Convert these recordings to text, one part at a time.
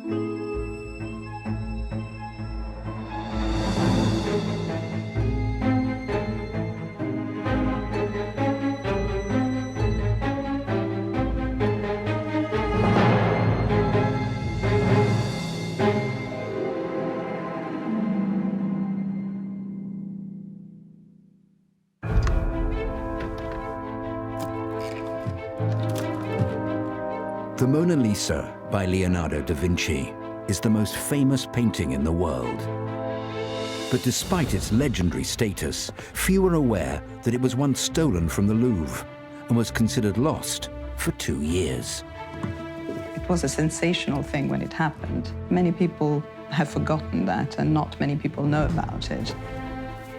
The Mona Lisa by Leonardo da Vinci is the most famous painting in the world. But despite its legendary status, few are aware that it was once stolen from the Louvre and was considered lost for 2 years. It was a sensational thing when it happened. Many people have forgotten that, and not many people know about it.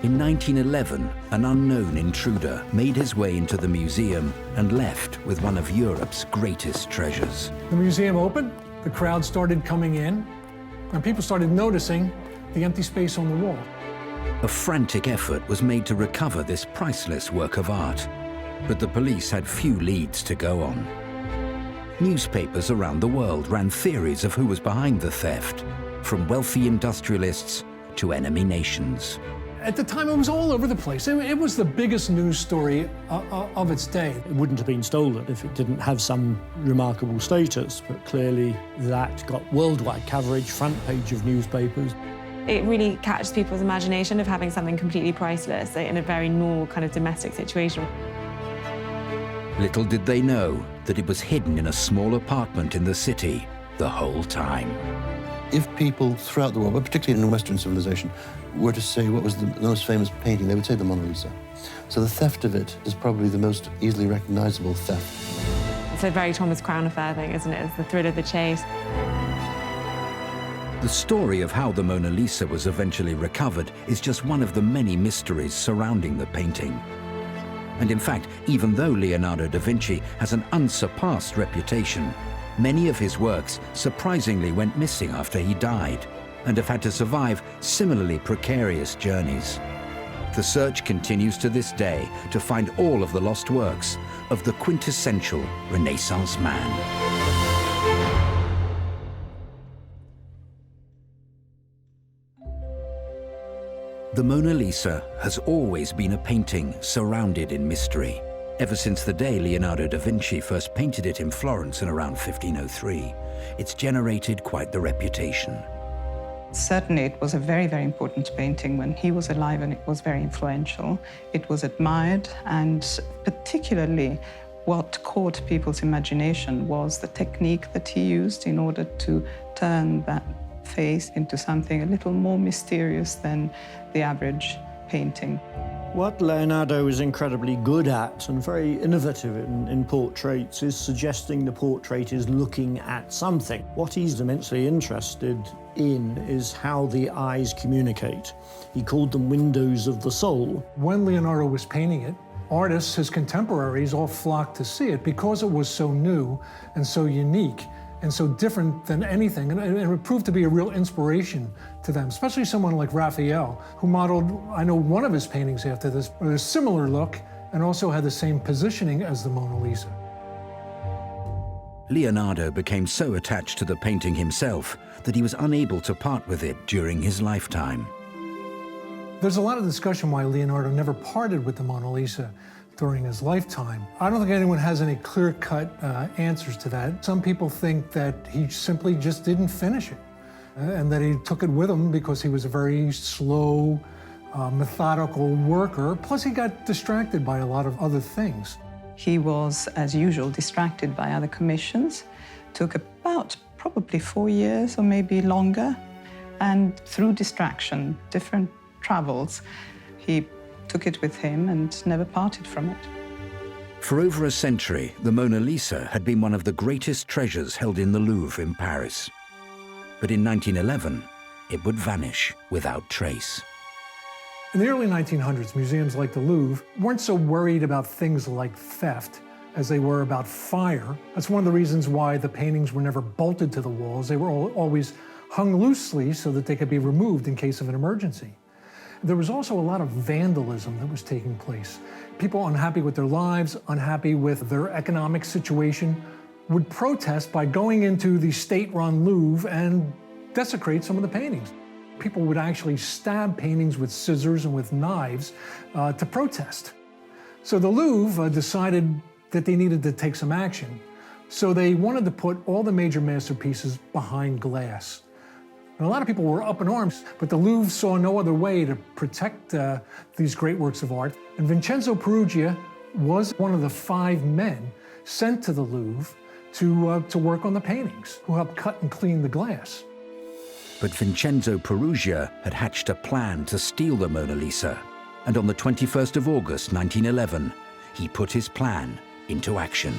In 1911, an unknown intruder made his way into the museum and left with one of Europe's greatest treasures. The museum opened, the crowd started coming in, and people started noticing the empty space on the wall. A frantic effort was made to recover this priceless work of art, but the police had few leads to go on. Newspapers around the world ran theories of who was behind the theft, from wealthy industrialists to enemy nations. At the time, it was all over the place. It was the biggest news story of its day. It wouldn't have been stolen if it didn't have some remarkable status, but clearly that got worldwide coverage, front page of newspapers. It really catches people's imagination of having something completely priceless in a very normal kind of domestic situation. Little did they know that it was hidden in a small apartment in the city the whole time. If people throughout the world, but particularly in Western civilization, were to say what was the most famous painting, they would say the Mona Lisa. So the theft of it is probably the most easily recognizable theft. It's a very Thomas Crown affair thing, isn't it? It's the thrill of the chase. The story of how the Mona Lisa was eventually recovered is just one of the many mysteries surrounding the painting. And in fact, even though Leonardo da Vinci has an unsurpassed reputation, many of his works surprisingly went missing after he died and have had to survive similarly precarious journeys. The search continues to this day to find all of the lost works of the quintessential Renaissance man. The Mona Lisa has always been a painting surrounded in mystery. Ever since the day Leonardo da Vinci first painted it in Florence in around 1503, it's generated quite the reputation. Certainly, it was a very, very important painting when he was alive, and it was very influential. It was admired, and particularly what caught people's imagination was the technique that he used in order to turn that face into something a little more mysterious than the average painting. What Leonardo is incredibly good at and very innovative in portraits is suggesting the portrait is looking at something. What he's immensely interested in is how the eyes communicate. He called them windows of the soul. When Leonardo was painting it, artists, his contemporaries, all flocked to see it because it was so new and so unique and so different than anything, and it proved to be a real inspiration to them, especially someone like Raphael, who modeled, I know, one of his paintings after this, with a similar look, and also had the same positioning as the Mona Lisa. Leonardo became so attached to the painting himself that he was unable to part with it during his lifetime. There's a lot of discussion why Leonardo never parted with the Mona Lisa during his lifetime. I don't think anyone has any clear-cut answers to that. Some people think that he simply just didn't finish it, and that he took it with him because he was a very slow, methodical worker. Plus, he got distracted by a lot of other things. He was, as usual, distracted by other commissions. Took about probably 4 years or maybe longer. And through distraction, different travels, he took it with him and never parted from it. For over a century, the Mona Lisa had been one of the greatest treasures held in the Louvre in Paris. But in 1911, it would vanish without trace. In the early 1900s, museums like the Louvre weren't so worried about things like theft as they were about fire. That's one of the reasons why the paintings were never bolted to the walls. They were always hung loosely so that they could be removed in case of an emergency. There was also a lot of vandalism that was taking place. People unhappy with their lives, unhappy with their economic situation, would protest by going into the state-run Louvre and desecrate some of the paintings. People would actually stab paintings with scissors and with knives to protest. So the Louvre decided that they needed to take some action. So they wanted to put all the major masterpieces behind glass. And a lot of people were up in arms, but the Louvre saw no other way to protect these great works of art. And Vincenzo Perugia was one of the 5 men sent to the Louvre to work on the paintings, who helped cut and clean the glass. But Vincenzo Perugia had hatched a plan to steal the Mona Lisa, and on the 21st of August 1911, he put his plan into action.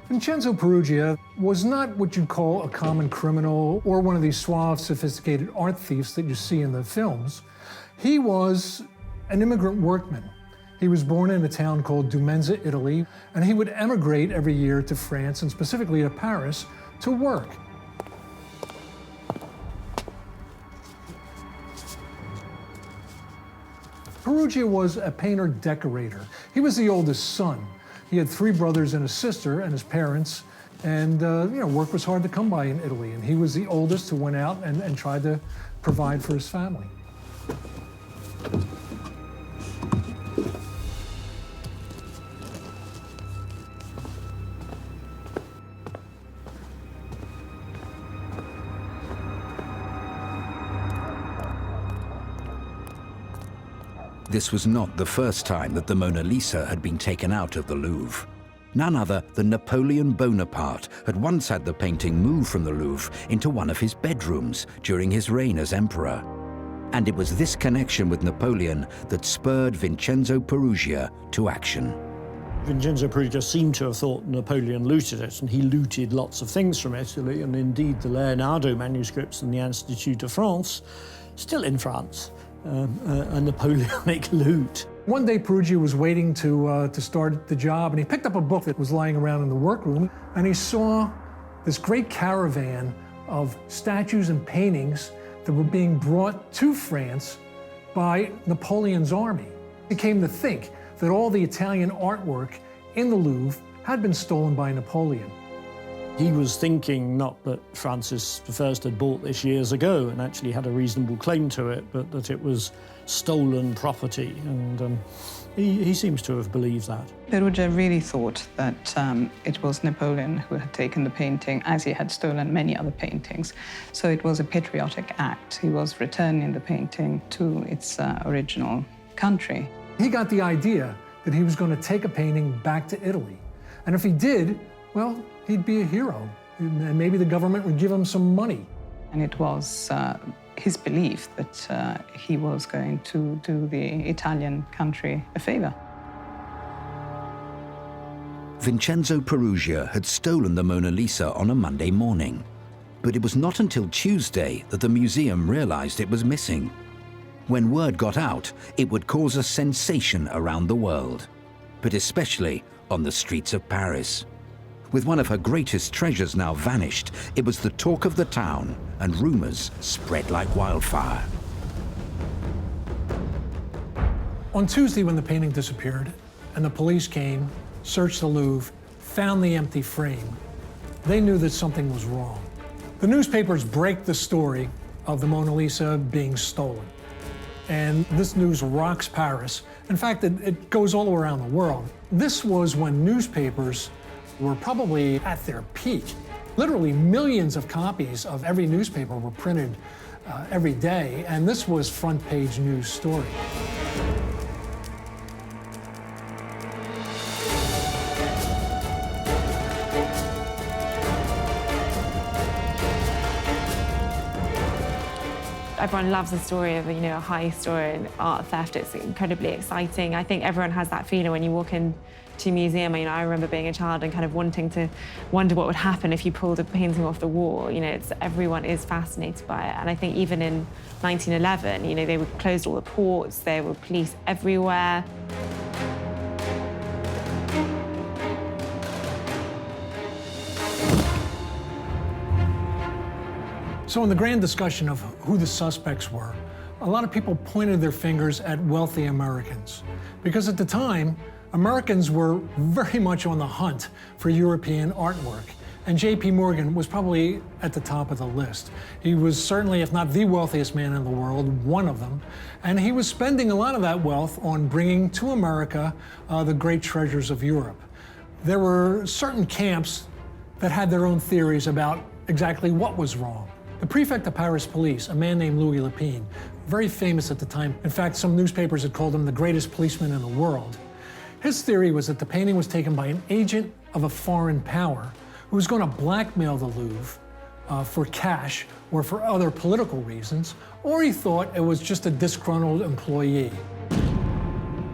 Vincenzo Perugia was not what you'd call a common criminal or one of these suave, sophisticated art thieves that you see in the films. He was an immigrant workman. He was born in a town called Dumenza, Italy, and he would emigrate every year to France, and specifically to Paris, to work. Perugia was a painter-decorator. He was the oldest son. He had 3 brothers and a sister and his parents, and work was hard to come by in Italy, and he was the oldest who went out and tried to provide for his family. This was not the first time that the Mona Lisa had been taken out of the Louvre. None other than Napoleon Bonaparte had once had the painting moved from the Louvre into one of his bedrooms during his reign as emperor. And it was this connection with Napoleon that spurred Vincenzo Perugia to action. Vincenzo Perugia seemed to have thought Napoleon looted it, and he looted lots of things from Italy, and indeed the Leonardo manuscripts in the Institut de France, still in France, a Napoleonic loot. One day, Perugia was waiting to start the job, and he picked up a book that was lying around in the workroom, and he saw this great caravan of statues and paintings that were being brought to France by Napoleon's army. He came to think that all the Italian artwork in the Louvre had been stolen by Napoleon. He was thinking not that Francis I had bought this years ago and actually had a reasonable claim to it, but that it was stolen property, and he seems to have believed that. Perugia really thought that it was Napoleon who had taken the painting, as he had stolen many other paintings. So it was a patriotic act. He was returning the painting to its original country. He got the idea that he was going to take a painting back to Italy. And if he did, well, he'd be a hero. And maybe the government would give him some money. And it was his belief that he was going to do the Italian country a favor. Vincenzo Perugia had stolen the Mona Lisa on a Monday morning. But it was not until Tuesday that the museum realized it was missing. When word got out, it would cause a sensation around the world, but especially on the streets of Paris. With one of her greatest treasures now vanished, it was the talk of the town, and rumors spread like wildfire. On Tuesday, when the painting disappeared, and the police came, searched the Louvre, found the empty frame, they knew that something was wrong. The newspapers break the story of the Mona Lisa being stolen. And this news rocks Paris. In fact, it goes all around the world. This was when newspapers were probably at their peak. Literally millions of copies of every newspaper were printed every day, and this was front page news story. Everyone loves the story of, a heist or an art theft. It's incredibly exciting. I think everyone has that feeling when you walk into a museum. I remember being a child and kind of wanting to wonder what would happen if you pulled a painting off the wall. Everyone is fascinated by it. And I think even in 1911, they would close all the ports, there were police everywhere. So in the grand discussion of who the suspects were, a lot of people pointed their fingers at wealthy Americans. Because at the time, Americans were very much on the hunt for European artwork. And J.P. Morgan was probably at the top of the list. He was certainly, if not the wealthiest man in the world, one of them. And he was spending a lot of that wealth on bringing to America the great treasures of Europe. There were certain camps that had their own theories about exactly what was wrong. The prefect of Paris police, a man named Louis Lepine, very famous at the time. In fact, some newspapers had called him the greatest policeman in the world. His theory was that the painting was taken by an agent of a foreign power who was going to blackmail the Louvre for cash or for other political reasons, or he thought it was just a disgruntled employee.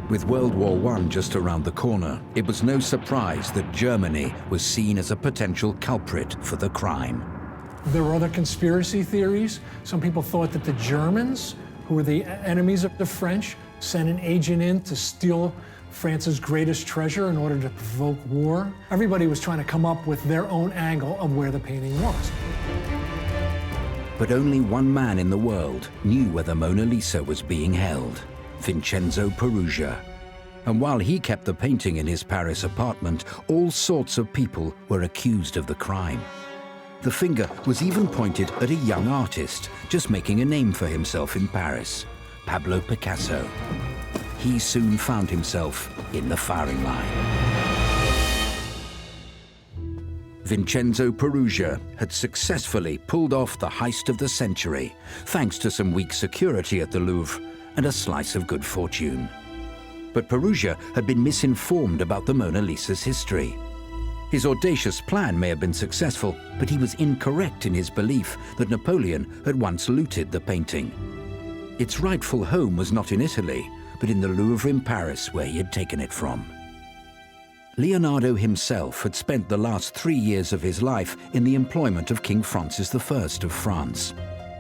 With World War I just around the corner, it was no surprise that Germany was seen as a potential culprit for the crime. There were other conspiracy theories. Some people thought that the Germans, who were the enemies of the French, sent an agent in to steal France's greatest treasure in order to provoke war. Everybody was trying to come up with their own angle of where the painting was. But only one man in the world knew where the Mona Lisa was being held: Vincenzo Perugia. And while he kept the painting in his Paris apartment, all sorts of people were accused of the crime. The finger was even pointed at a young artist just making a name for himself in Paris, Pablo Picasso. He soon found himself in the firing line. Vincenzo Perugia had successfully pulled off the heist of the century, thanks to some weak security at the Louvre and a slice of good fortune. But Perugia had been misinformed about the Mona Lisa's history. His audacious plan may have been successful, but he was incorrect in his belief that Napoleon had once looted the painting. Its rightful home was not in Italy, but in the Louvre in Paris, where he had taken it from. Leonardo himself had spent the last 3 years of his life in the employment of King Francis I of France.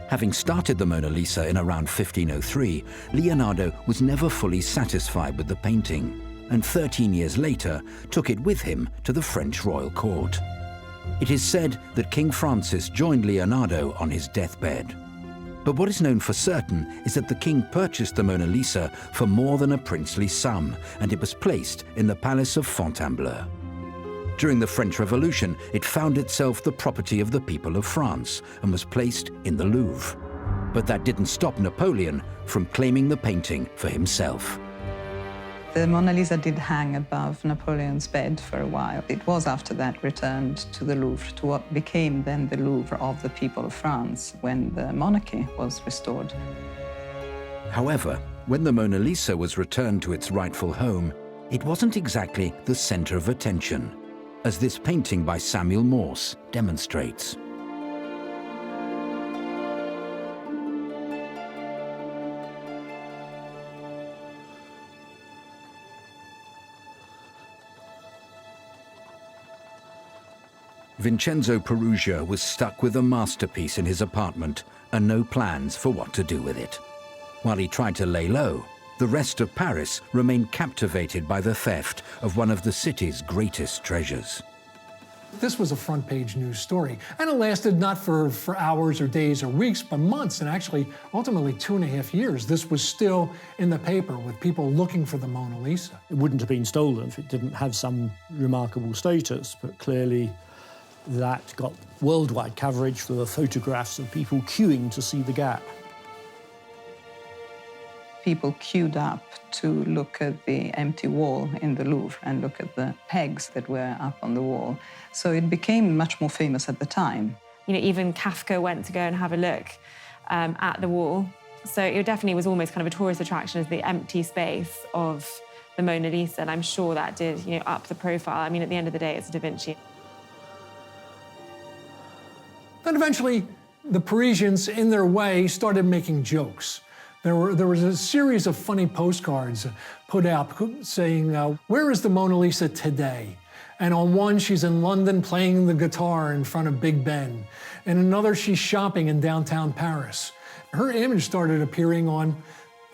Having started the Mona Lisa in around 1503, Leonardo was never fully satisfied with the painting, and 13 years later took it with him to the French royal court. It is said that King Francis joined Leonardo on his deathbed. But what is known for certain is that the king purchased the Mona Lisa for more than a princely sum, and it was placed in the Palace of Fontainebleau. During the French Revolution, it found itself the property of the people of France and was placed in the Louvre. But that didn't stop Napoleon from claiming the painting for himself. The Mona Lisa did hang above Napoleon's bed for a while. It was after that returned to the Louvre, to what became then the Louvre of the people of France when the monarchy was restored. However, when the Mona Lisa was returned to its rightful home, it wasn't exactly the center of attention, as this painting by Samuel Morse demonstrates. Vincenzo Perugia was stuck with a masterpiece in his apartment and no plans for what to do with it. While he tried to lay low, the rest of Paris remained captivated by the theft of one of the city's greatest treasures. This was a front-page news story, and it lasted not for hours or days or weeks, but months, and actually, ultimately 2.5 years. This was still in the paper with people looking for the Mona Lisa. It wouldn't have been stolen if it didn't have some remarkable status, but clearly that got worldwide coverage for the photographs of people queuing to see the gap. People queued up to look at the empty wall in the Louvre and look at the pegs that were up on the wall. So it became much more famous at the time. You know, even Kafka went to go and have a look at the wall. So it definitely was almost kind of a tourist attraction as the empty space of the Mona Lisa. And I'm sure that did, you know, up the profile. I mean, at the end of the day, it's Da Vinci. Then eventually, the Parisians, in their way, started making jokes. There was a series of funny postcards put out saying, where is the Mona Lisa today? And on one, she's in London playing the guitar in front of Big Ben. And another, she's shopping in downtown Paris. Her image started appearing on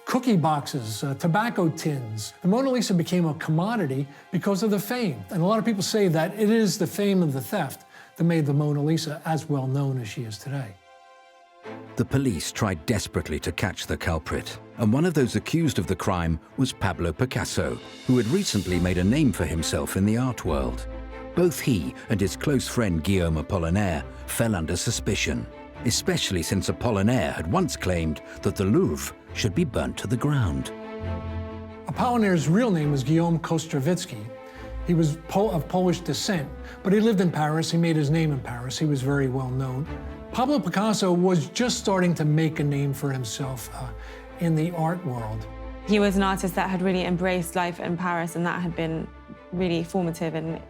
cookie boxes, tobacco tins. The Mona Lisa became a commodity because of the fame. And a lot of people say that it is the fame of the theft that made the Mona Lisa as well known as she is today. The police tried desperately to catch the culprit, and one of those accused of the crime was Pablo Picasso, who had recently made a name for himself in the art world. Both he and his close friend Guillaume Apollinaire fell under suspicion, especially since Apollinaire had once claimed that the Louvre should be burnt to the ground. Apollinaire's real name was Guillaume Kostrawicki. He was of Polish descent, but he lived in Paris. He made his name in Paris. He was very well known. Pablo Picasso was just starting to make a name for himself in the art world. He was an artist that had really embraced life in Paris, and that had been really formative in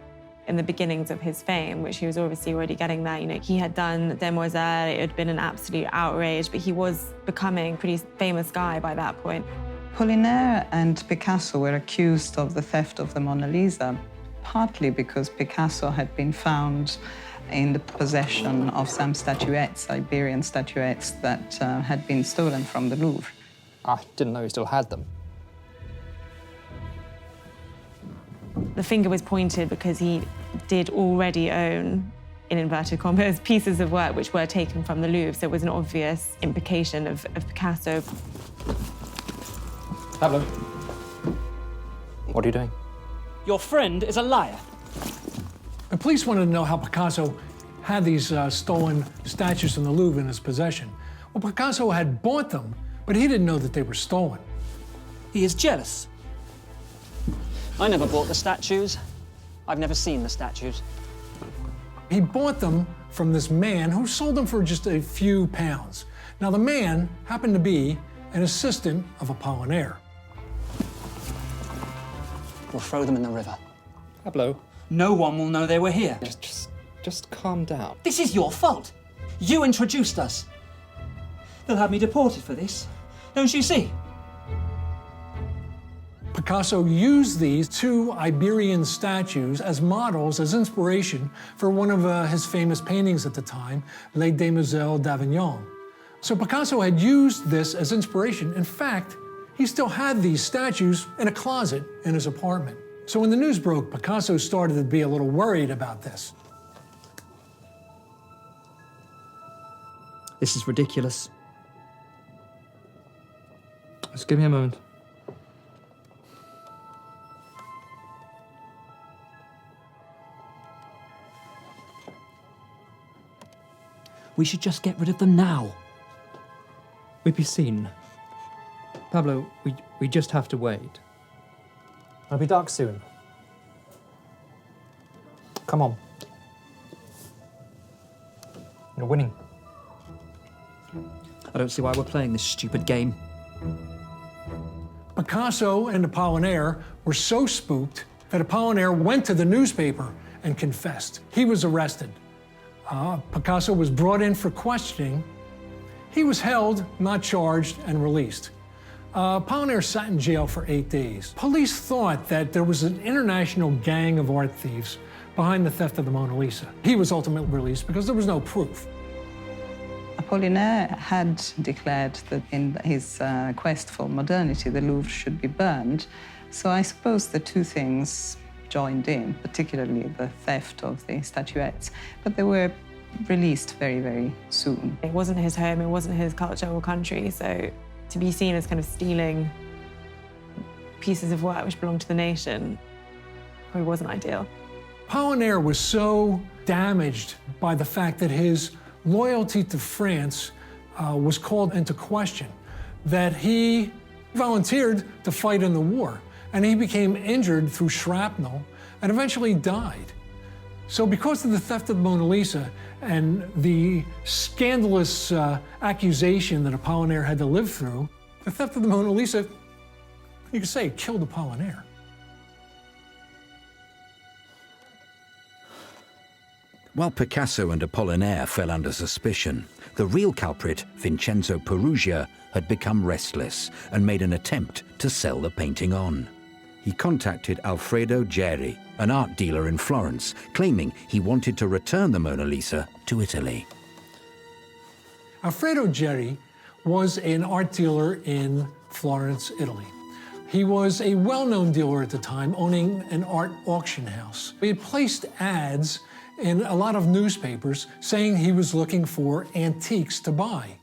the beginnings of his fame, which he was obviously already getting there. You know, he had done Demoiselles, it had been an absolute outrage, but he was becoming a pretty famous guy by that point. Apollinaire and Picasso were accused of the theft of the Mona Lisa, partly because Picasso had been found in the possession of some statuettes, Iberian statuettes, that had been stolen from the Louvre. I didn't know he still had them. The finger was pointed because he did already own, in inverted commas, pieces of work which were taken from the Louvre, so it was an obvious implication of Picasso. Pablo, what are you doing? Your friend is a liar. The police wanted to know how Picasso had these stolen statues from the Louvre in his possession. Well, Picasso had bought them, but he didn't know that they were stolen. He is jealous. I never bought the statues. I've never seen the statues. He bought them from this man who sold them for just a few pounds. Now, the man happened to be an assistant of Apollinaire. We'll throw them in the river. Pablo, No one will know they were here. just calm down. This is your fault. You introduced us. They'll have me deported for this. Don't you see? Picasso used these two Iberian statues as models, as inspiration for one of his famous paintings at the time, Les Demoiselles d'Avignon. So Picasso had used this as inspiration. In fact, he still had these statues in a closet in his apartment. So when the news broke, Picasso started to be a little worried about this. This is ridiculous. Just give me a moment. We should just get rid of them now. We'd be seen. Pablo, we just have to wait. It'll be dark soon. Come on. You're winning. I don't see why we're playing this stupid game. Picasso and Apollinaire were so spooked that Apollinaire went to the newspaper and confessed. He was arrested. Picasso was brought in for questioning. He was held, not charged, and released. Apollinaire sat in jail for 8 days. Police thought that there was an international gang of art thieves behind the theft of the Mona Lisa. He was ultimately released because there was no proof. Apollinaire had declared that in his quest for modernity, the Louvre should be burned. So I suppose the two things joined in, particularly the theft of the statuettes, but they were released very, very soon. It wasn't his home, it wasn't his culture or country, so to be seen as kind of stealing pieces of work which belonged to the nation probably wasn't ideal. Apollinaire was so damaged by the fact that his loyalty to France was called into question that he volunteered to fight in the war, and he became injured through shrapnel and eventually died. So because of the theft of the Mona Lisa and the scandalous accusation that Apollinaire had to live through, the theft of the Mona Lisa, you could say, killed Apollinaire. While Picasso and Apollinaire fell under suspicion, the real culprit, Vincenzo Perugia, had become restless and made an attempt to sell the painting on. He contacted Alfredo Geri, an art dealer in Florence, claiming he wanted to return the Mona Lisa to Italy. Alfredo Geri was an art dealer in Florence, Italy. He was a well-known dealer at the time, owning an art auction house. He had placed ads in a lot of newspapers saying he was looking for antiques to buy.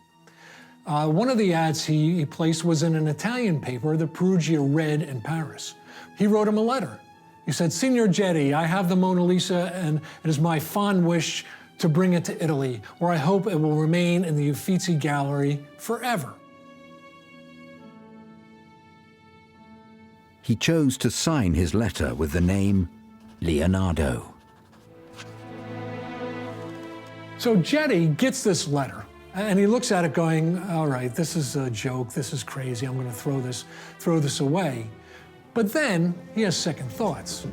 One of the ads he placed was in an Italian paper that Perugia read in Paris. He wrote him a letter. He said, "Signor Gedi, I have the Mona Lisa, and it is my fond wish to bring it to Italy, where I hope it will remain in the Uffizi Gallery forever." He chose to sign his letter with the name Leonardo. So Gedi gets this letter, and he looks at it going, all right, this is a joke, this is crazy, I'm going to throw this away. But then he has second thoughts.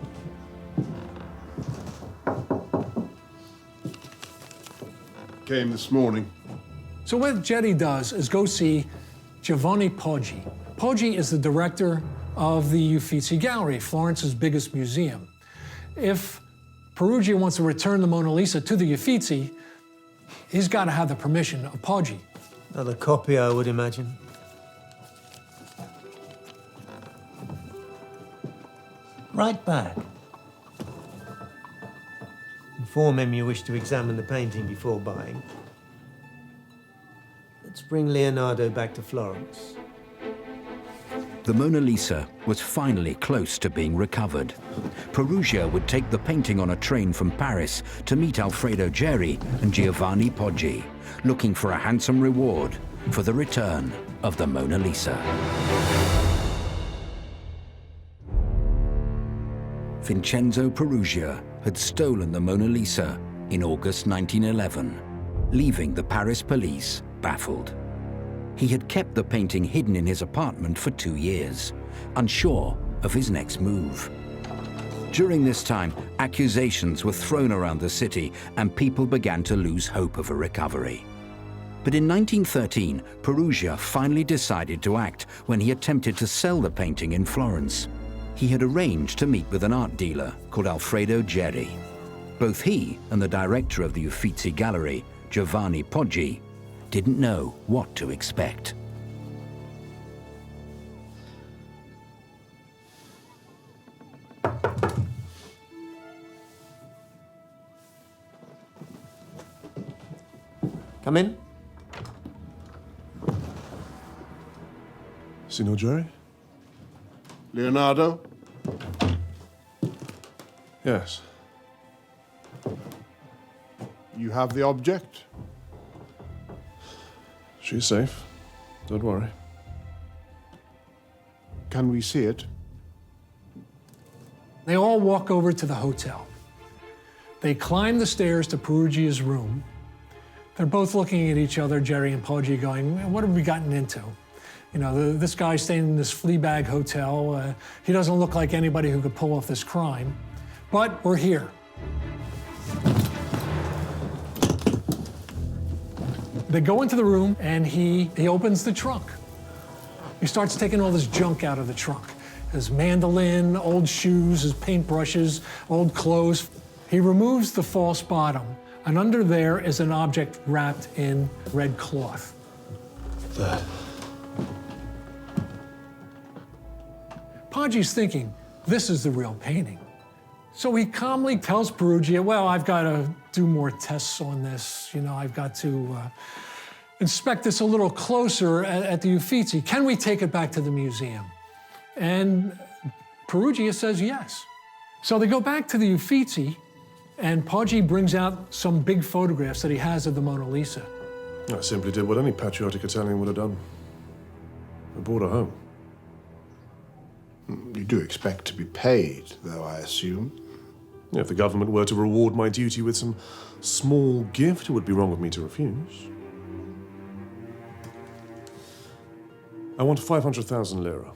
Came this morning. So what Gedi does is go see Giovanni Poggi. Poggi is the director of the Uffizi Gallery, Florence's biggest museum. If Perugia wants to return the Mona Lisa to the Uffizi, he's got to have the permission of Poggi. Another copy, I would imagine. Right back. Inform him you wish to examine the painting before buying. Let's bring Leonardo back to Florence. The Mona Lisa was finally close to being recovered. Perugia would take the painting on a train from Paris to meet Alfredo Geri and Giovanni Poggi, looking for a handsome reward for the return of the Mona Lisa. Vincenzo Perugia had stolen the Mona Lisa in August 1911, leaving the Paris police baffled. He had kept the painting hidden in his apartment for 2 years, unsure of his next move. During this time, accusations were thrown around the city and people began to lose hope of a recovery. But in 1913, Perugia finally decided to act when he attempted to sell the painting in Florence. He had arranged to meet with an art dealer called Alfredo Geri. Both he and the director of the Uffizi Gallery, Giovanni Poggi, didn't know what to expect. Come in. Signor Geri? Leonardo? Yes. You have the object? She's safe. Don't worry. Can we see it? They all walk over to the hotel. They climb the stairs to Perugia's room. They're both looking at each other, Geri and Poggi, going, what have we gotten into? You know, this guy's staying in this flea bag hotel. He doesn't look like anybody who could pull off this crime. But we're here. They go into the room, and he opens the trunk. He starts taking all this junk out of the trunk. His mandolin, old shoes, his paintbrushes, old clothes. He removes the false bottom, and under there is an object wrapped in red cloth. That. Poggi's thinking, this is the real painting. So he calmly tells Perugia, well, I've got to do more tests on this. You know, I've got to inspect this a little closer at the Uffizi. Can we take it back to the museum? And Perugia says yes. So they go back to the Uffizi, and Poggi brings out some big photographs that he has of the Mona Lisa. I simply did what any patriotic Italian would have done. I brought her home. You do expect to be paid, though, I assume. If the government were to reward my duty with some small gift, it would be wrong of me to refuse. I want 500,000 lira.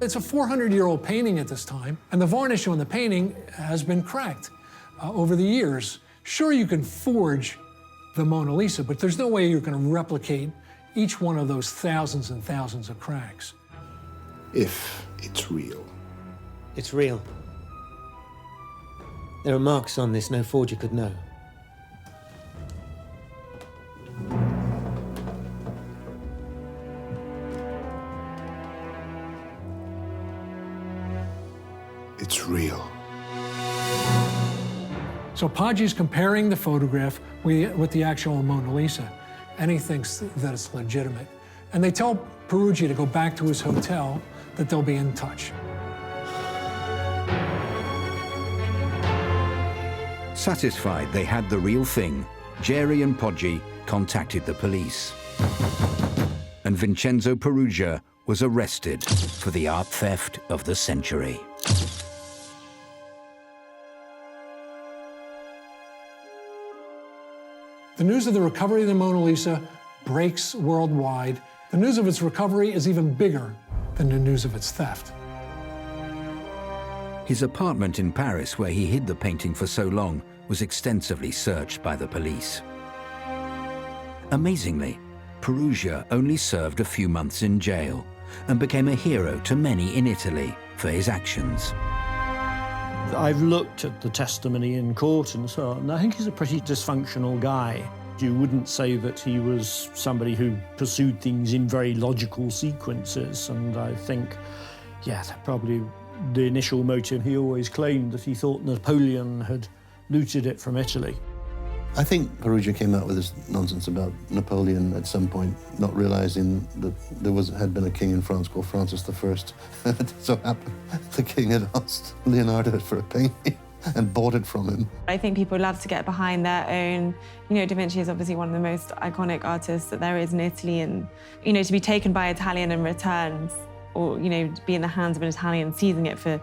It's a 400-year-old painting at this time, and the varnish on the painting has been cracked over the years. Sure, you can forge the Mona Lisa, but there's no way you're going to replicate each one of those thousands and thousands of cracks. If it's real. It's real. There are marks on this no forger could know. It's real. So Poggi's comparing the photograph with the actual Mona Lisa. and he thinks that it's legitimate. And they tell Perugia to go back to his hotel, that they'll be in touch. Satisfied they had the real thing, Geri and Poggi contacted the police. And Vincenzo Perugia was arrested for the art theft of the century. The news of the recovery of the Mona Lisa breaks worldwide. The news of its recovery is even bigger than the news of its theft. His apartment in Paris, where he hid the painting for so long, was extensively searched by the police. Amazingly, Perugia only served a few months in jail and became a hero to many in Italy for his actions. I've looked at the testimony in court and so on, and I think he's a pretty dysfunctional guy. You wouldn't say that he was somebody who pursued things in very logical sequences, and I think, yeah, that probably the initial motive. He always claimed that he thought Napoleon had looted it from Italy. I think Perugia came out with this nonsense about Napoleon at some point, not realizing that there had been a king in France called Francis I. It so happened the king had asked Leonardo for a painting and bought it from him. I think people love to get behind their own. You know, Da Vinci is obviously one of the most iconic artists that there is in Italy, and, you know, to be taken by Italian and returned, or, you know, be in the hands of an Italian seizing it to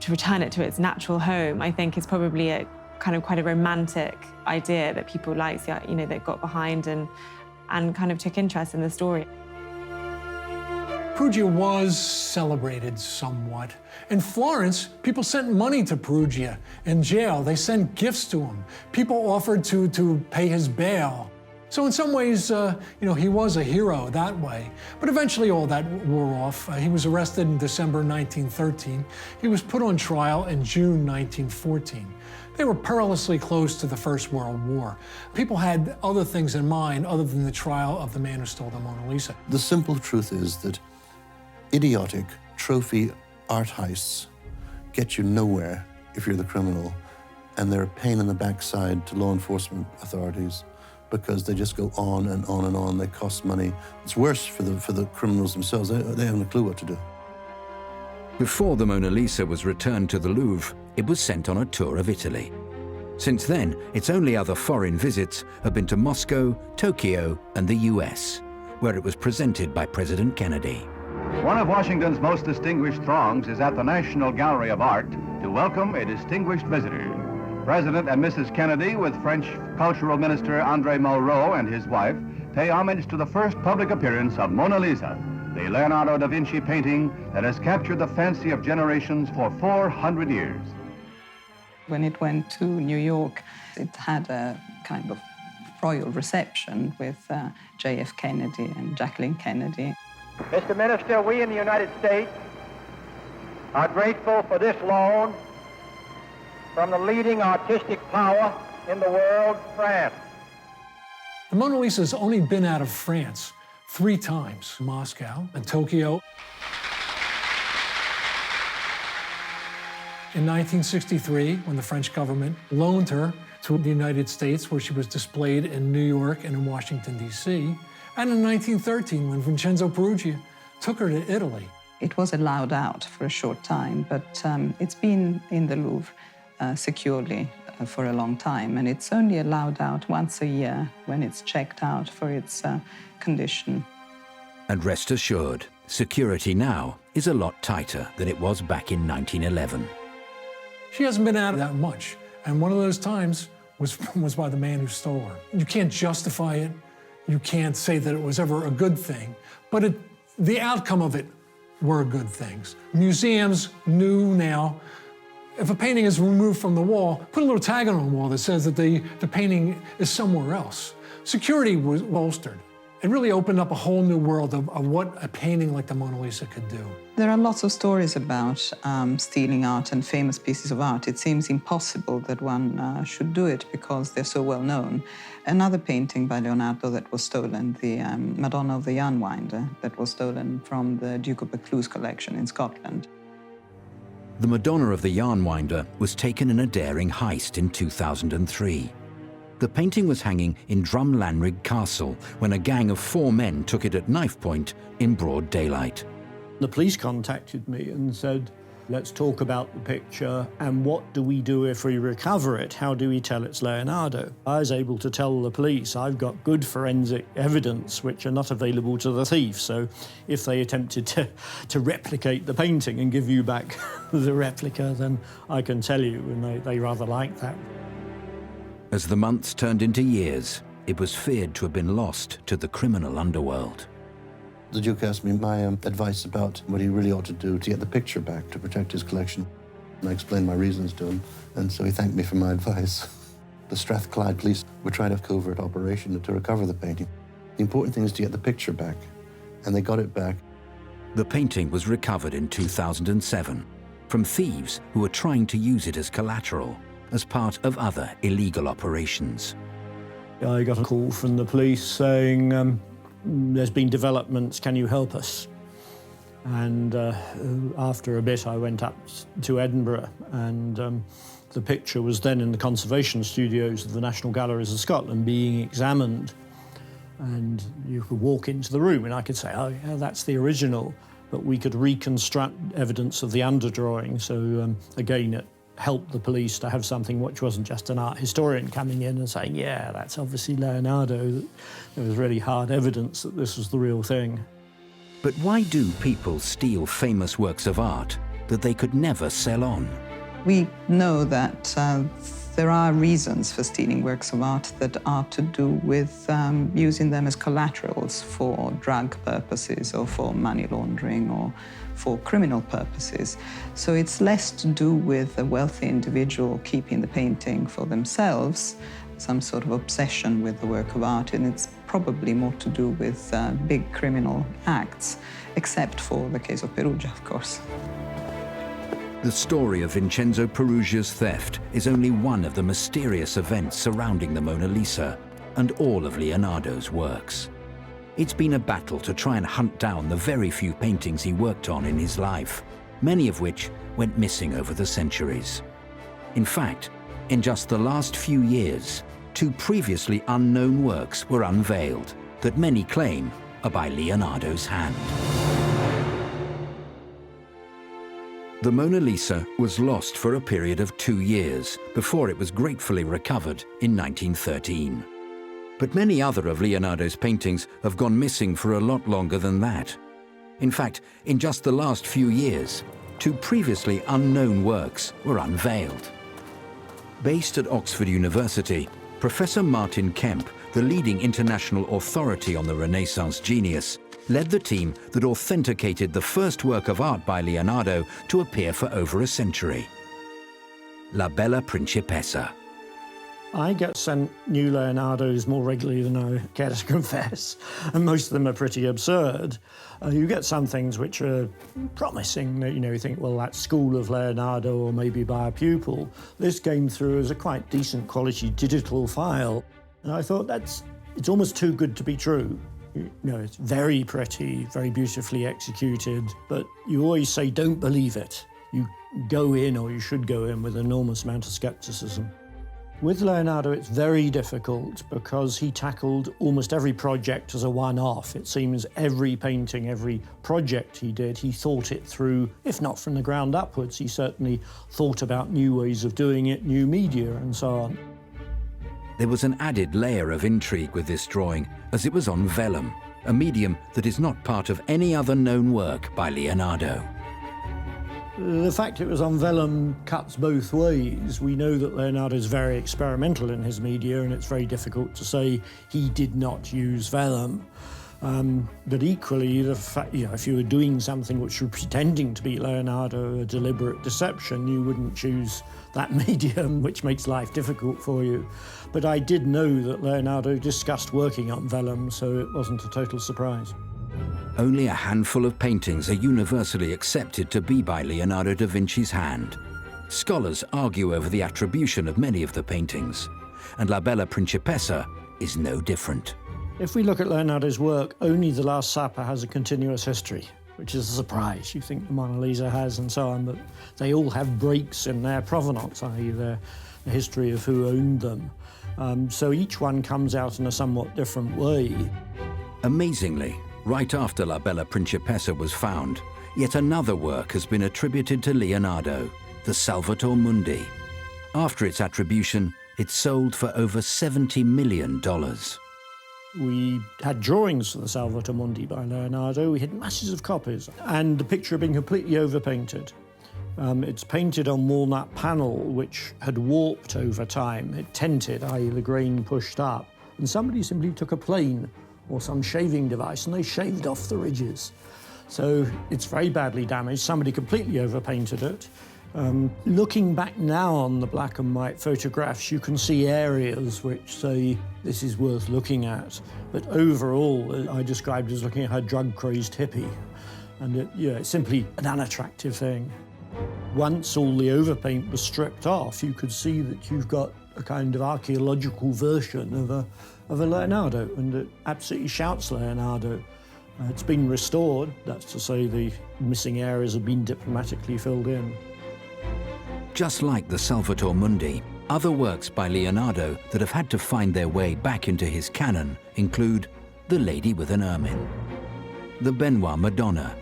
return it to its natural home, I think is probably a kind of quite a romantic idea that people like, you know, that got behind and kind of took interest in the story. Perugia was celebrated somewhat. In Florence, people sent money to Perugia. In jail, they sent gifts to him. People offered to pay his bail. So in some ways, you know, he was a hero that way. But eventually all that wore off. He was arrested in December 1913. He was put on trial in June 1914. They were perilously close to the First World War. People had other things in mind other than the trial of the man who stole the Mona Lisa. The simple truth is that idiotic trophy art heists get you nowhere if you're the criminal, and they're a pain in the backside to law enforcement authorities because they just go on and on and on. They cost money. It's worse for the criminals themselves. They haven't a clue what to do. Before the Mona Lisa was returned to the Louvre, it was sent on a tour of Italy. Since then, its only other foreign visits have been to Moscow, Tokyo, and the US, where it was presented by President Kennedy. One of Washington's most distinguished throngs is at the National Gallery of Art to welcome a distinguished visitor. President and Mrs. Kennedy, with French Cultural Minister André Malraux and his wife, pay homage to the first public appearance of Mona Lisa, the Leonardo da Vinci painting that has captured the fancy of generations for 400 years. When it went to New York, it had a kind of royal reception with J.F. Kennedy and Jacqueline Kennedy. Mr. Minister, we in the United States are grateful for this loan from the leading artistic power in the world, France. The Mona Lisa has only been out of France 3 times, Moscow and Tokyo. In 1963, when the French government loaned her to the United States, where she was displayed in New York and in Washington, D.C., and in 1913, when Vincenzo Perugia took her to Italy. It was allowed out for a short time, but it's been in the Louvre securely for a long time, and it's only allowed out once a year when it's checked out for its condition. And rest assured, security now is a lot tighter than it was back in 1911. She hasn't been out that much, and one of those times was by the man who stole her. You can't justify it. You can't say that it was ever a good thing, but the outcome of it were good things. Museums knew now, if a painting is removed from the wall, put a little tag on the wall that says that the painting is somewhere else. Security was bolstered. It really opened up a whole new world of what a painting like the Mona Lisa could do. There are lots of stories about stealing art and famous pieces of art. It seems impossible that one should do it because they're so well known. Another painting by Leonardo that was stolen, the Madonna of the Yarnwinder, that was stolen from the Duke of Buccleuch's collection in Scotland. The Madonna of the Yarnwinder was taken in a daring heist in 2003. The painting was hanging in Drumlanrig Castle when a gang of 4 men took it at knife point in broad daylight. The police contacted me and said, let's talk about the picture and what do we do if we recover it? How do we tell it's Leonardo? I was able to tell the police I've got good forensic evidence which are not available to the thief, so if they attempted to replicate the painting and give you back the replica, then I can tell you, and they rather like that. As the months turned into years, it was feared to have been lost to the criminal underworld. The Duke asked me my advice about what he really ought to do to get the picture back, to protect his collection. And I explained my reasons to him, and so he thanked me for my advice. The Strathclyde police were trying a covert operation to recover the painting. The important thing is to get the picture back, and they got it back. The painting was recovered in 2007 from thieves who were trying to use it as collateral as part of other illegal operations. I got a call from the police saying, there's been developments, can you help us? And after a bit I went up to Edinburgh, and the picture was then in the conservation studios of the National Galleries of Scotland being examined. And you could walk into the room and I could say, oh yeah, that's the original, but we could reconstruct evidence of the underdrawing. So again, it helped the police to have something which wasn't just an art historian coming in and saying, yeah, that's obviously Leonardo. There was really hard evidence that this was the real thing. But why do people steal famous works of art that they could never sell on? We know that there are reasons for stealing works of art that are to do with using them as collaterals for drug purposes or for money laundering or for criminal purposes. So it's less to do with a wealthy individual keeping the painting for themselves, some sort of obsession with the work of art, and it's probably more to do with big criminal acts, except for the case of Perugia, of course. The story of Vincenzo Perugia's theft is only one of the mysterious events surrounding the Mona Lisa and all of Leonardo's works. It's been a battle to try and hunt down the very few paintings he worked on in his life, many of which went missing over the centuries. In fact, in just the last few years, 2 previously unknown works were unveiled that many claim are by Leonardo's hand. The Mona Lisa was lost for a period of 2 years before it was gratefully recovered in 1913. But many other of Leonardo's paintings have gone missing for a lot longer than that. In fact, in just the last few years, 2 previously unknown works were unveiled. Based at Oxford University, Professor Martin Kemp, the leading international authority on the Renaissance genius, led the team that authenticated the first work of art by Leonardo to appear for over a century. La Bella Principessa. I get sent new Leonardos more regularly than I care to confess, and most of them are pretty absurd. You get some things which are promising, you think, well, that's school of Leonardo or maybe by a pupil. This came through as a quite decent quality digital file, and I thought it's almost too good to be true. It's very pretty, very beautifully executed, but you always say don't believe it. You go in, or you should go in, with an enormous amount of skepticism. With Leonardo, it's very difficult because he tackled almost every project as a one-off. It seems every painting, every project he did, he thought it through, if not from the ground upwards. He certainly thought about new ways of doing it, new media, and so on. There was an added layer of intrigue with this drawing, as it was on vellum, a medium that is not part of any other known work by Leonardo. The fact it was on vellum cuts both ways. We know that Leonardo is very experimental in his media, and it's very difficult to say he did not use vellum. But equally, the fact, if you were doing something which you were pretending to be Leonardo, a deliberate deception, you wouldn't choose that medium, which makes life difficult for you. But I did know that Leonardo discussed working on vellum, so it wasn't a total surprise. Only a handful of paintings are universally accepted to be by Leonardo da Vinci's hand. Scholars argue over the attribution of many of the paintings, and La Bella Principessa is no different. If we look at Leonardo's work, only The Last Supper has a continuous history, which is a surprise. You think the Mona Lisa has and so on, but they all have breaks in their provenance, i.e. the history of who owned them. So each one comes out in a somewhat different way. Amazingly, right after La Bella Principessa was found, yet another work has been attributed to Leonardo, the Salvator Mundi. After its attribution, it sold for over $70 million. We had drawings of the Salvator Mundi by Leonardo. We had masses of copies, and the picture had been completely overpainted. It's painted on walnut panel, which had warped over time. It tented, i.e. the grain pushed up. And somebody simply took a plane or some shaving device and they shaved off the ridges. So it's very badly damaged. Somebody completely overpainted it. Looking back now on the black and white photographs, you can see areas which say this is worth looking at. But overall, I described it as looking at a drug-crazed hippie. And it's simply an unattractive thing. Once all the overpaint was stripped off, you could see that you've got a kind of archaeological version of a Leonardo, and it absolutely shouts Leonardo. It's been restored, that's to say the missing areas have been diplomatically filled in. Just like the Salvator Mundi, other works by Leonardo that have had to find their way back into his canon include The Lady with an Ermine, the Benoit Madonna,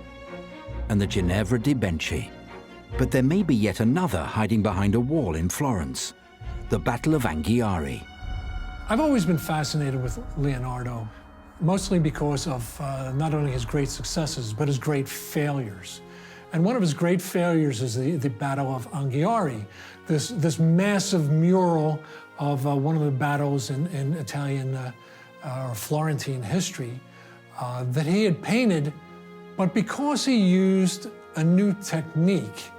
and the Ginevra di Benci. But there may be yet another hiding behind a wall in Florence, the Battle of Anghiari. I've always been fascinated with Leonardo, mostly because of not only his great successes, but his great failures. And one of his great failures is the Battle of Anghiari, this massive mural of one of the battles in Italian or Florentine history that he had painted, but because he used a new technique,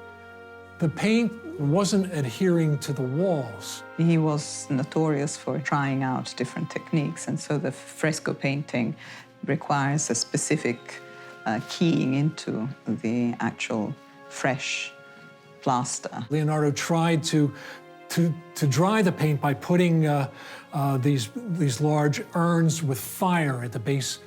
the paint wasn't adhering to the walls. He was notorious for trying out different techniques, and so the fresco painting requires a specific keying into the actual fresh plaster. Leonardo tried to dry the paint by putting these large urns with fire at the base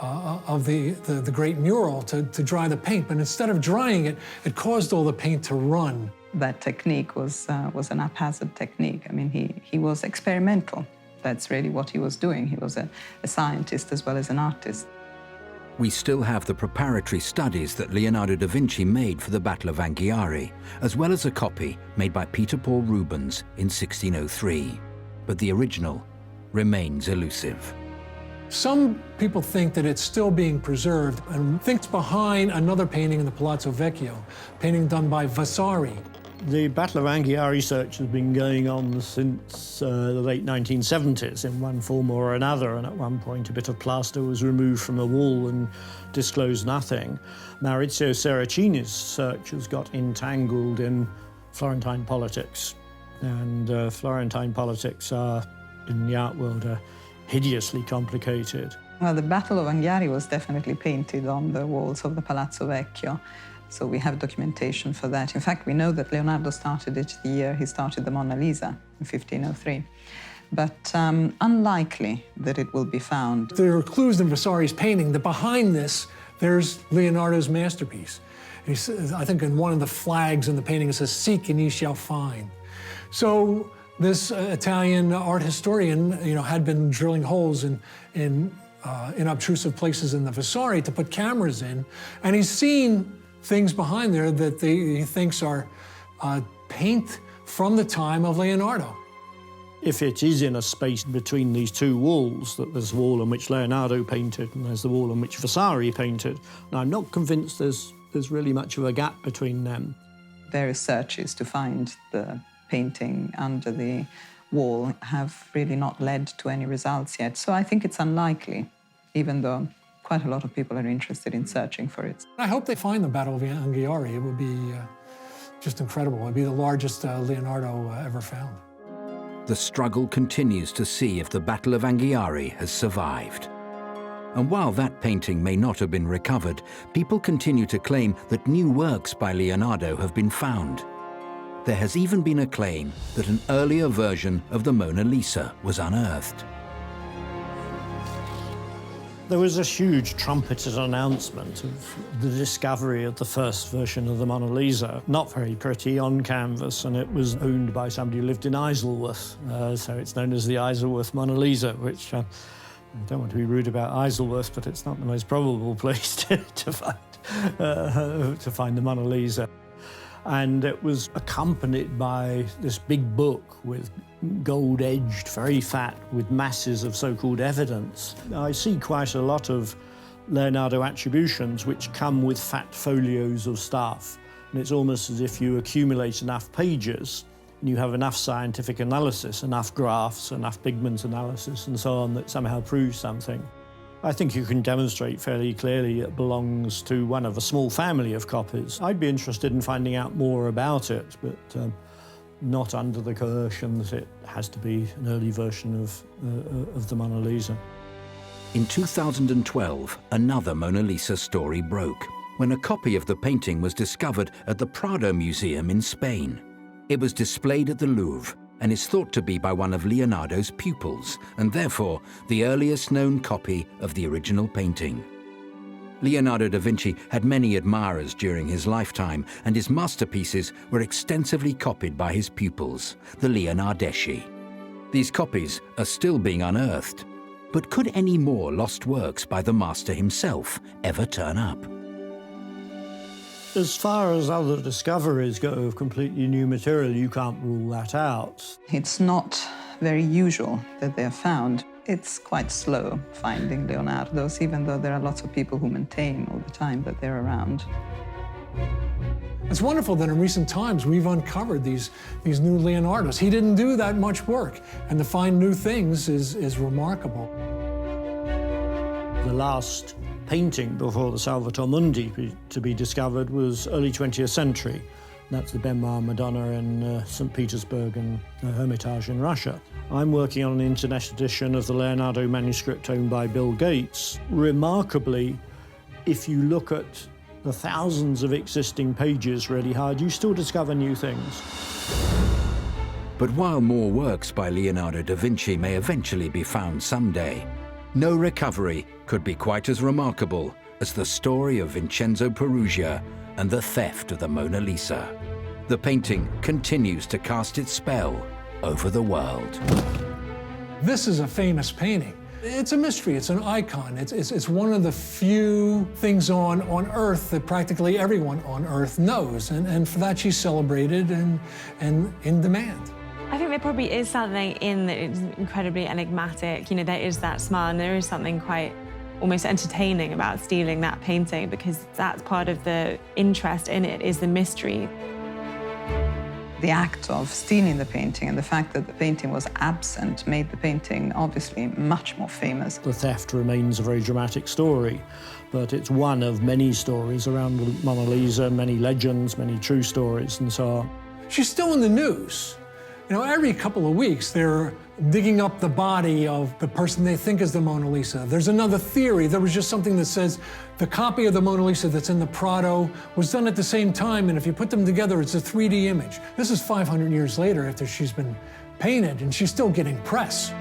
of the great mural to dry the paint, but instead of drying it, it caused all the paint to run. That technique was an haphazard technique. I mean, he was experimental. That's really what he was doing. He was a scientist as well as an artist. We still have the preparatory studies that Leonardo da Vinci made for the Battle of Anghiari, as well as a copy made by Peter Paul Rubens in 1603. But the original remains elusive. Some people think that it's still being preserved and think it's behind another painting in the Palazzo Vecchio, painting done by Vasari. The Battle of Anghiari search has been going on since the late 1970s in one form or another, and at one point a bit of plaster was removed from the wall and disclosed nothing. Maurizio Serracini's search has got entangled in Florentine politics, and Florentine politics are, in the art world, hideously complicated. Well, the Battle of Anghiari was definitely painted on the walls of the Palazzo Vecchio, so we have documentation for that. In fact, we know that Leonardo started it the year he started the Mona Lisa, in 1503. But unlikely that it will be found. There are clues in Vasari's painting that behind this, there's Leonardo's masterpiece. He says, I think in one of the flags in the painting it says, "Seek and ye shall find." So this Italian art historian, had been drilling holes in obtrusive places in the Vasari to put cameras in, and he's seen things behind there that he thinks are paint from the time of Leonardo. If it is in a space between these two walls, that there's the wall on which Leonardo painted and there's the wall on which Vasari painted, and I'm not convinced there's really much of a gap between them. Various searches to find the painting under the wall have really not led to any results yet. So I think it's unlikely, even though quite a lot of people are interested in searching for it. I hope they find the Battle of Anghiari. It would be just incredible. It would be the largest Leonardo ever found. The struggle continues to see if the Battle of Anghiari has survived. And while that painting may not have been recovered, people continue to claim that new works by Leonardo have been found. There has even been a claim that an earlier version of the Mona Lisa was unearthed. There was a huge trumpeted announcement of the discovery of the first version of the Mona Lisa. Not very pretty on canvas, and it was owned by somebody who lived in Isleworth. So it's known as the Isleworth Mona Lisa, which I don't want to be rude about Isleworth, but it's not the most probable place to find the Mona Lisa. And it was accompanied by this big book with gold-edged, very fat, with masses of so-called evidence. I see quite a lot of Leonardo attributions which come with fat folios of stuff. And it's almost as if you accumulate enough pages and you have enough scientific analysis, enough graphs, enough pigment analysis and so on that somehow proves something. I think you can demonstrate fairly clearly it belongs to one of a small family of copies. I'd be interested in finding out more about it, but not under the coercion that it has to be an early version of the Mona Lisa. In 2012, another Mona Lisa story broke when a copy of the painting was discovered at the Prado Museum in Spain. It was displayed at the Louvre and is thought to be by one of Leonardo's pupils, and therefore the earliest known copy of the original painting. Leonardo da Vinci had many admirers during his lifetime, and his masterpieces were extensively copied by his pupils, the Leonardeschi. These copies are still being unearthed, but could any more lost works by the master himself ever turn up? As far as other discoveries go of completely new material, you can't rule that out. It's not very usual that they're found. It's quite slow finding Leonardo's, even though there are lots of people who maintain all the time that they're around. It's wonderful that in recent times we've uncovered these new Leonardos. He didn't do that much work, and to find new things is remarkable. The last painting before the Salvator Mundi to be discovered was early 20th century. That's the Benoit Madonna in St. Petersburg and Hermitage in Russia. I'm working on an internet edition of the Leonardo manuscript owned by Bill Gates. Remarkably, if you look at the thousands of existing pages really hard, you still discover new things. But while more works by Leonardo da Vinci may eventually be found someday, no recovery could be quite as remarkable as the story of Vincenzo Perugia and the theft of the Mona Lisa. The painting continues to cast its spell over the world. This is a famous painting. It's a mystery, it's an icon. It's one of the few things on Earth that practically everyone on Earth knows. And for that she's celebrated and in demand. I think there probably is something in that it's incredibly enigmatic. You know, there is that smile and there is something quite almost entertaining about stealing that painting, because that's part of the interest in it, is the mystery. The act of stealing the painting and the fact that the painting was absent made the painting obviously much more famous. The theft remains a very dramatic story, but it's one of many stories around the Mona Lisa, many legends, many true stories, and so on. She's still in the news. You know, every couple of weeks, they're digging up the body of the person they think is the Mona Lisa. There's another theory. There was just something that says the copy of the Mona Lisa that's in the Prado was done at the same time, and if you put them together, it's a 3D image. This is 500 years later after she's been painted, and she's still getting press.